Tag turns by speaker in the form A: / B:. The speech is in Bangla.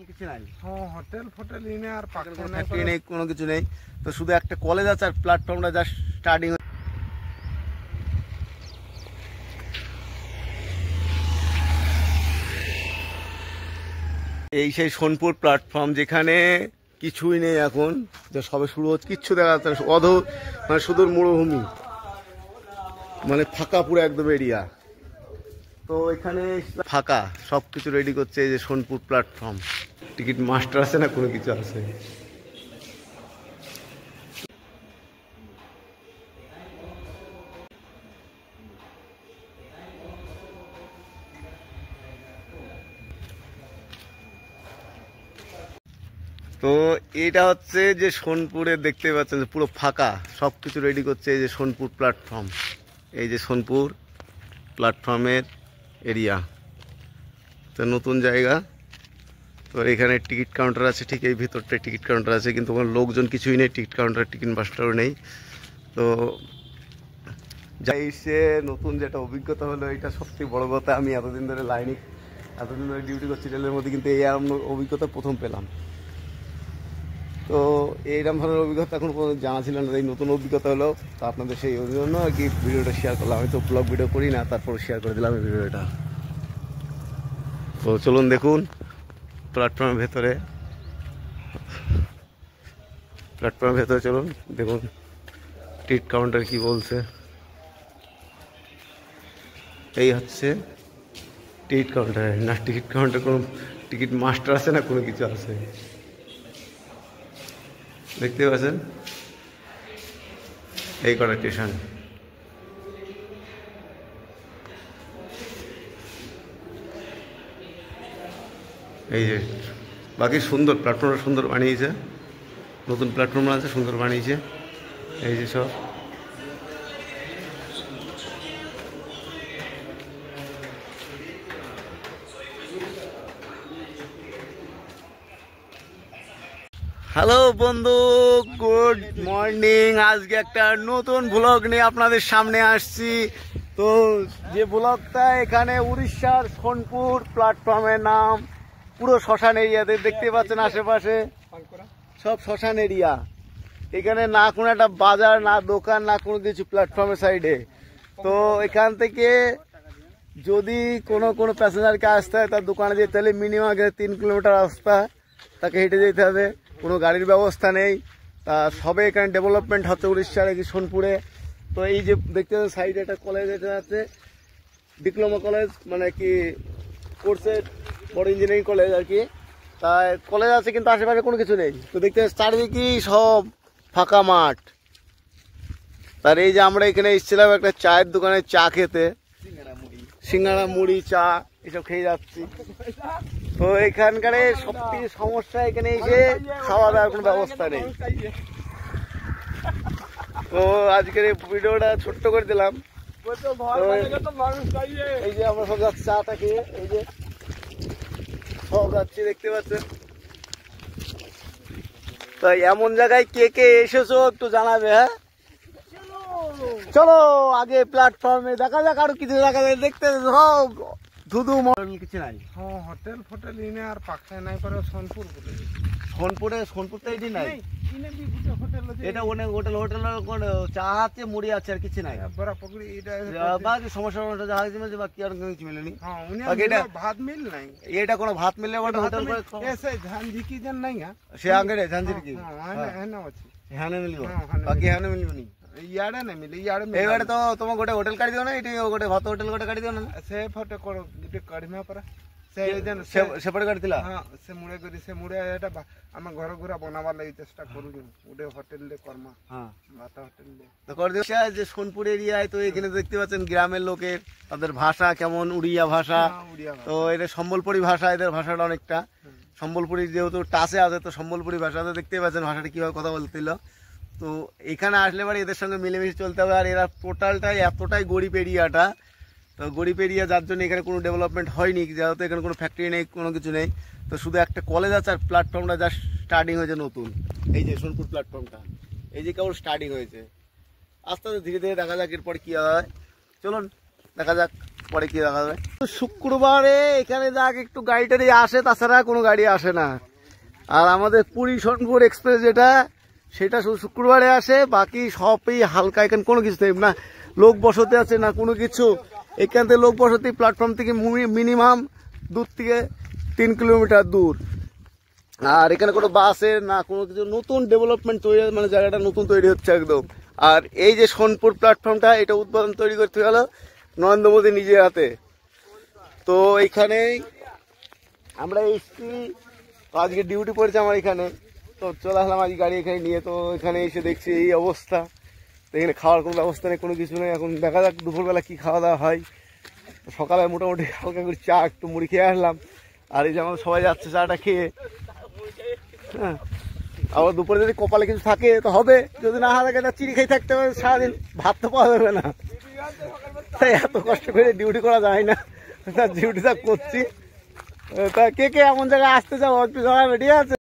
A: কিছু নাই,
B: হোটেল ফোটেল ইনে আর
A: ফ্যাক্টরি নেই, কোনো কিছু নেই। তো শুধু একটা কলেজ আছে আর প্ল্যাটফর্মটা জাস্ট স্টার্টিং। এই সেই সোনপুর প্ল্যাটফর্ম, যেখানে কিছুই নেই এখন, যা সবে শুরু হচ্ছে, কিচ্ছু দেখা যাচ্ছে না, মানে সুদূর মরুভূমি, মানে ফাঁকা পুরো একদম এরিয়া। তো এখানে ফাঁকা, সব কিছু রেডি করছে এই যে সোনপুর প্ল্যাটফর্ম। টিকিট মাস্টার আছে না কোনো কিছু আছে। তো এটা হচ্ছে যে সোনপুরে দেখতে পাচ্ছেন যে পুরো ফাঁকা, সব কিছু রেডি করছে এই যে সোনপুর প্ল্যাটফর্ম। এই যে সোনপুর প্ল্যাটফর্মের এরিয়া, তো নতুন জায়গা। তো এখানে টিকিট কাউন্টার আছে, ঠিক এই ভিতরটায় টিকিট কাউন্টার আছে, কিন্তু কোনো লোকজন কিছুই নেই, টিকিট কাউন্টার টিকিট মাস্টারও নেই। তো যাই সে নতুন যেটা অভিজ্ঞতা হলো, এটা সবথেকে বড় কথা। আমি এতদিন ধরে ডিউটি করছি রেলের মধ্যে, কিন্তু এই অভিজ্ঞতা প্রথম পেলাম। তো এইরকম ধরনের অভিজ্ঞতা এখন কোনো জানা ছিল না, এই নতুন অভিজ্ঞতা হলো। তো আপনাদের সেই জন্য আর কি ভিডিওটা শেয়ার করলাম। আমি তো ব্লগ ভিডিও করি না, তারপর শেয়ার করে দিলাম এই ভিডিওটা। তো চলুন দেখুন প্ল্যাটফর্মের ভেতরে চলুন দেখুন টিকিট কাউন্টার কি বলছে। এই হচ্ছে টিকিট কাউন্টার, না টিকিট কাউন্টার কোনো টিকিট মাস্টার আছে না কোনো কিছু আছে, দেখতে পাচ্ছেন এই কটা স্টেশন। এই যে বাকি সুন্দর, প্ল্যাটফর্মটা সুন্দর বানিয়েছে, নতুন প্ল্যাটফর্ম আছে, সুন্দর বানিয়েছে। এই যে সব হ্যালো বন্ধু, গুড মর্নিং। আজকে একটা নতুন ব্লগ নিয়ে আপনাদের সামনে আসছি। তো যে ব্লগটা, এখানে উড়িষ্যার সোনপুর প্ল্যাটফর্মের নাম, পুরো শ্মশান এরিয়াতে দেখতে পাচ্ছেন, আশেপাশে সব শ্মশান এরিয়া। এখানে না কোনো একটা বাজার, না দোকান, না কোনো কিছু, প্ল্যাটফর্মের সাইডে। তো এখান থেকে যদি কোনো প্যাসেঞ্জারকে আসতে হয় তার দোকানে যেতে হলে মিনিমাম 3 কিলোমিটার রাস্তা তাকে হেঁটে যেতে হবে, কোনো গাড়ির ব্যবস্থা নেই। তা সবে এখানে ডেভেলপমেন্ট হচ্ছে উড়িষ্যার এই সোনপুরে। তো এই যে দেখতে পাচ্ছেন সাইডে একটা কলেজ আছে, ডিপ্লোমা কলেজ, মানে কি কোর্সের বড় ইঞ্জিনিয়ারিং কলেজ আর কি। তাই কলেজ আছে, কিন্তু আশেপাশে কোনো কিছু নেই। তো দেখতে চারিদিকেই সব ফাঁকা মাঠ। তার এই যে আমরা এখানে এসেছিলাম একটা চায়ের দোকানে চা খেতে, সিঙ্গাড়া মুড়ি চা এসব খেয়ে যাচ্ছি। তো এখানকার সব থেকে সমস্যা, এখানে এসে খাওয়া দাওয়ার কোনো ব্যবস্থা নেই। তো আজকের এই ভিডিওটা ছোট্ট করে দিলাম। এই যে আমরা সব যাচ্ছি চাটা খেয়ে, এই যে সব যাচ্ছি দেখতে পাচ্ছেন। তো এমন জায়গায় কে কে এসেছো একটু জানাবে। হ্যাঁ চলো আগে প্ল্যাটফর্মে দেখা যাক, আরো কিছু দেখা যায় দেখতে। ধুধু কিছু নাই,
B: হোটেল ফোটেল ইনে আর পাখে নাই করে
A: সোনপুরটা এটি নাই। এটা অনেক হোটেল চা আছে, মুড়ি আছে, আর কিছু নাই। সমস্যা বাকি আর কিছু মিলেনি।
B: ভাত মিল নাই,
A: এটা কোনো ভাত মিললে হোটেল
B: ঝাঞ্ঝি কি জান নাই,
A: সে আগে ঝাঞ্ঝির কি হ্যাঁ মিলব, বাকি হ্যাঁ মিলব নি।
B: ইয়াড়ে না মিলে,
A: এইবারে তো তোমার গোটে হোটেল কাটি দিও না, এটি গোটে ভাত হোটেল গোটে কাটি দিও না।
B: সে ফটো করো কাঢ়িমা পরা
A: সেপଟେ কাটিଥିଲା।
B: হ্যাঁ সে মুড়ে করি, সে মুড়ে এটা আমি ঘর ঘুরা বনাবার লাগি চেষ্টা করুছি, গোটে হোটেল রে কর্মা। হ্যাঁ ভাত হোটেল
A: তো করে দিও। যে সোনপুর এরিয়ায় তো এখানে দেখতে পাচ্ছেন গ্রামের লোকের তাদের ভাষা কেমন, উড়িয়া ভাষা। তো এটা সম্বলপুরি ভাষা, এদের ভাষাটা অনেকটা সম্বলপুরি, যেহেতু টাচে আছে, তো সম্বলপুরি ভাষা তো দেখতে পাচ্ছেন ভাষাটা কিভাবে কথা বলছিল। তো এখানে আসলে পরে এদের সঙ্গে মিলেমিশে চলতে হবে। আর এরা টোটালটাই এতটাই গরিব এরিয়াটা, তো গরিব এরিয়া যার জন্য এখানে কোনো ডেভেলপমেন্ট হয়নি, যেহেতু এখানে কোনো ফ্যাক্টরি নেই, কোনো কিছু নেই। তো শুধু একটা কলেজ আছে আর প্ল্যাটফর্মটা জাস্ট স্টার্টিং হয়েছে নতুন। এই যে সোনপুর প্ল্যাটফর্মটা, এই যে কেবল স্টার্টিং হয়েছে। আস্তে আস্তে ধীরে ধীরে দেখা যাক এরপর কী হয়। চলুন দেখা যাক। পরে কি দেখা যাবে। শুক্রবারে এখানে যাক একটু গাড়ি টাড়ি আসে, তাছাড়া কোনো গাড়ি আসে না। আর আমাদের পুরী সোনপুর এক্সপ্রেস যেটা, সেটা শুধু শুক্রবারে আসে, বাকি সবই হালকা। এখানে কোনো কিছু নেই, না লোক বসতি আছে না কোনো কিছু। এখান থেকে লোক বসতি প্ল্যাটফর্ম থেকে মিনিমাম 2 থেকে 3 কিলোমিটার দূর। আর এখানে কোনো বাসের না কোনো কিছু, নতুন ডেভেলপমেন্ট তৈরি, মানে জায়গাটা নতুন তৈরি হচ্ছে একদম। আর এই যে সোনপুর প্ল্যাটফর্মটা, এটা উদ্বোধন তৈরি করতে গেল নরেন্দ্র মোদী নিজের হাতে। তো এইখানেই আমরা এসছি, আজকে ডিউটি পড়েছে আমার এখানে, তো চলে আসলাম আজ গাড়ি এখানে নিয়ে। তো এখানে এসে দেখছি এই অবস্থা, তো এখানে খাওয়ার কোনো ব্যবস্থা নেই, কোনো কিছু নেই। এখন দেখা যাক দুপুরবেলা কি খাওয়া দাওয়া হয়। সকালে মোটামুটি হালকা করে চা একটু মুড়ি খেয়ে আসলাম, আর এই যে আমার সবাই যাচ্ছে চাটা খেয়ে। হ্যাঁ, আবার দুপুরে যদি কপালে কিছু থাকে তো হবে, যদি না থাকে তা চিড়ি খেয়ে থাকতে হবে সারাদিন, ভাত তো পাওয়া যাবে না। তাই এত কষ্ট করে ডিউটি করা যায় না, ডিউটিটা করছি। তা কে কে এমন জায়গায় আসতে চাও একটু জানাবে, ঠিক আছে?